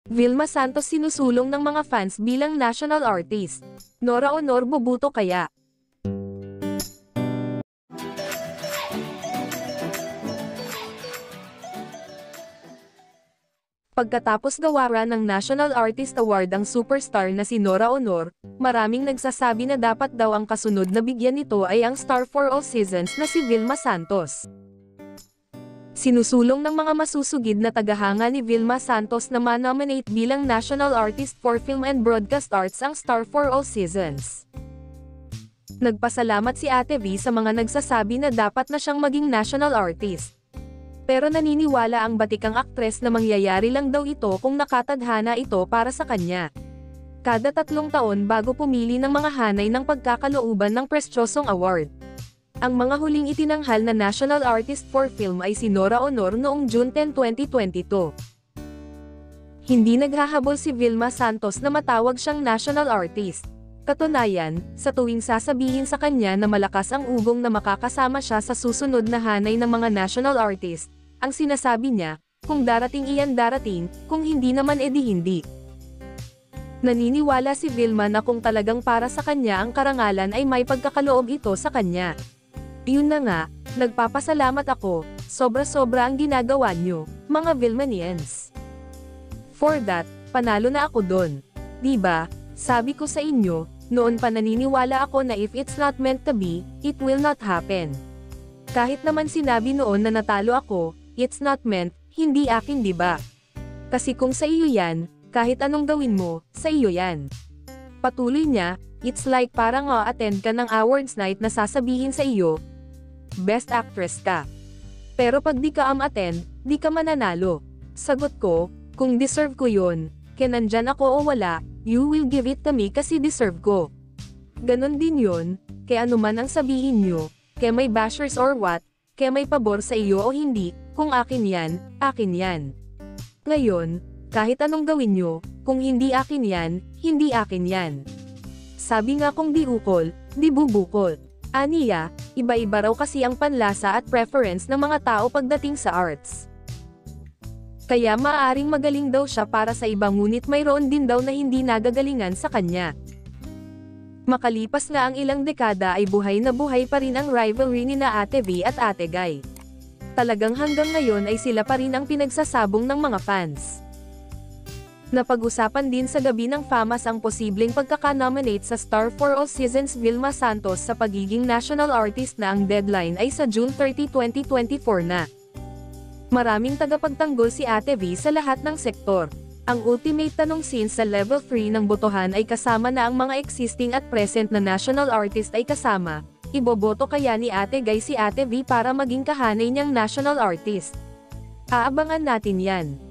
Vilma Santos sinusulong ng mga fans bilang national artist. Nora Honor boboto kaya? Pagkatapos gawaran ng National Artist Award ang superstar na si Nora Honor, maraming nagsasabi na dapat daw ang kasunod na bigyan nito ay ang star for all seasons na si Vilma Santos. Sinusulong ng mga masusugid na tagahanga ni Vilma Santos na ma-nominate bilang National Artist for Film and Broadcast Arts ang star for all seasons. Nagpasalamat si Ate V sa mga nagsasabi na dapat na siyang maging national artist. Pero naniniwala ang batikang aktres na mangyayari lang daw ito kung nakatadhana ito para sa kanya. Kada 3 taon bago pumili ng mga hanay ng pagkakalooban ng presyosong award. Ang mga huling itinanghal na National Artist for Film ay si Nora Honor noong June 10, 2022. Hindi naghahabol si Vilma Santos na matawag siyang national artist. Katunayan, sa tuwing sasabihin sa kanya na malakas ang ugong na makakasama siya sa susunod na hanay ng mga national artist, ang sinasabi niya, kung darating iyan darating, kung hindi naman edi hindi. Naniniwala si Vilma na kung talagang para sa kanya ang karangalan ay may pagkakaloob ito sa kanya. Yun na nga, nagpapasalamat ako, sobra-sobra ang ginagawa niyo, mga Vilmanians. For that, panalo na ako doon. Diba, sabi ko sa inyo, noon pa naniniwala ako na if it's not meant to be, it will not happen. Kahit naman sinabi noon na natalo ako, it's not meant, hindi akin diba? Kasi kung sa iyo yan, kahit anong gawin mo, sa iyo yan. Patuloy niya, it's like parang attend ka ng awards night na sasabihin sa iyo, best actress ka. Pero pag di ka attend, di ka mananalo. Sagot ko, kung deserve ko yun, kaya nandyan ako o wala, you will give it to me kasi deserve ko. Ganon din yun, kaya anuman ang sabihin nyo, kaya may bashers or what, kaya may pabor sa iyo o hindi, kung akin yan, akin yan. Ngayon, kahit anong gawin nyo, kung hindi akin yan, hindi akin yan. Sabi nga kung di ukol, di bubukol. Aniya, iba-iba raw kasi ang panlasa at preference ng mga tao pagdating sa arts. Kaya maaaring magaling daw siya para sa iba ngunit mayroon din daw na hindi nagagalingan sa kanya. Makalipas nga ang ilang dekada ay buhay na buhay pa rin ang rivalry ni na Ate V at Ate Guy. Talagang hanggang ngayon ay sila pa rin ang pinagsasabong ng mga fans. Napag-usapan din sa gabi ng Famas ang posibleng pagkaka-nominate sa Star for All Seasons Vilma Santos sa pagiging national artist na ang deadline ay sa June 30, 2024 na. Maraming tagapagtanggol si Ate V sa lahat ng sektor. Ang ultimate tanong since sa level 3 ng botohan ay kasama na ang mga existing at present na national artist ay kasama, iboboto kaya ni Ate Guy si Ate V para maging kahanay niyang national artist? Aabangan natin yan.